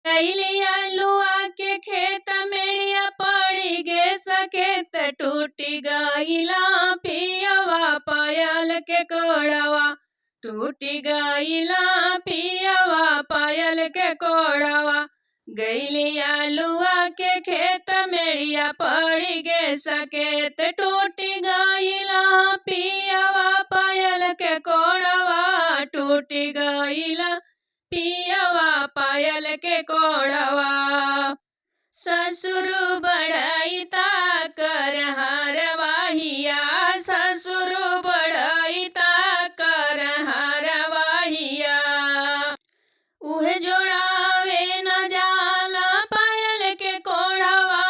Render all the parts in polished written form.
गईली आलुआ के खेत मेरिया पड़ी गे सकेत टूटी गईला पियवा पायल के कोड़वा टूटी गईला पियवा पायल के कोड़वा गईली आलुआ के खेत मेरिया पड़ी गे सकेत टूटी गईला पियवा पायल के कोड़वा टूटी गईला पियवा पायल के कोड़वा ससुर बढ़ैता कर हरवाहिया ससुर बढ़ैता कर हरवाहिया उहे जोड़ावे न जाला पायल के कोड़वा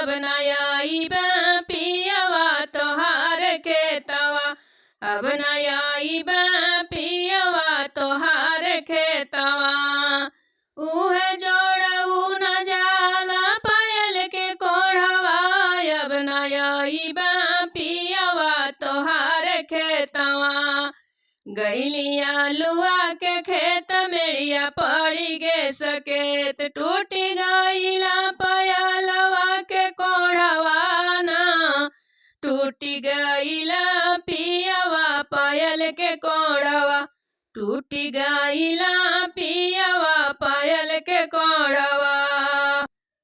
अब न आईब पियवा तोहार खेतवा अब न आईब पियवा तोहार खेतवा उहे जोड़ऊ न जाला पायल के कोड़वा अब न आईब पियवा तोहार खेतवा गईली आलुआ के खेत मेरिया पड़ी गे सकेत टूटी गईला पायलवा के कोड़वा ना टूटी गईला पियवा पायल के कोड़वा टूटी गईला पियवा पायल के कोड़वा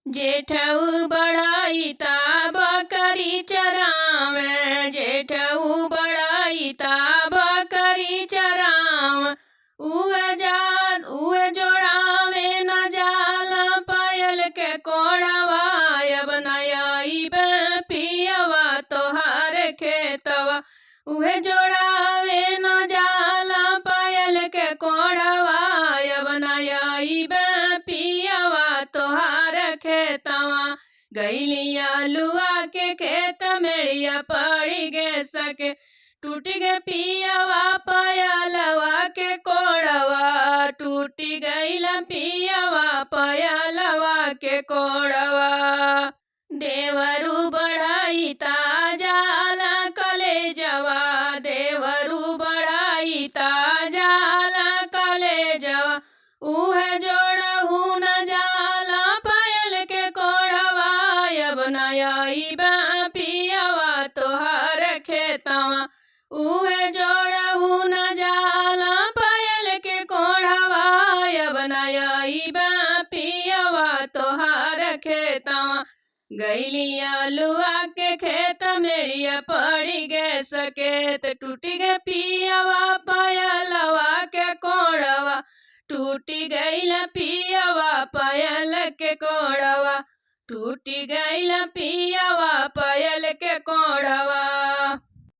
जेठऊ बढ़ाईता बकरी चरावे जेठऊ बढ़ाईता बकरी चराव उहे जोड़ावे न जाला पायल के कोड़वा अब न आईब पियवा तोहार खेतवा उहे जोड़ावे न जाला पायल के कोड़वा अब न आईब पियवा तोहार खेतवा गईली आलुआ के खेत मेरिया पड़ी गे सके टूटी गे पियवा पायलवा के कोड़वा टूटी गईला पियवा पायलवा के कोड़वा देवरू बढ़ाईता जाला कलेजवा देवरू बढ़ाईता जाला कलेजवा उहे जोड़हू न जाला पायल के कोड़वा अब न आईब पियवा तोहार खेतवा उहे जोड़हू न जाला पायल के कोड़वा अब न आईब पियवा तोहार खेतवा गईली आलुआ के खेत मेरिया पड़ी गे सकेत टूटी गे पियवा पायलवा के कोड़वा टूटी गईला पियवा पायल के कोड़वा टूटी गईला पियवा पायल के कोड़वा।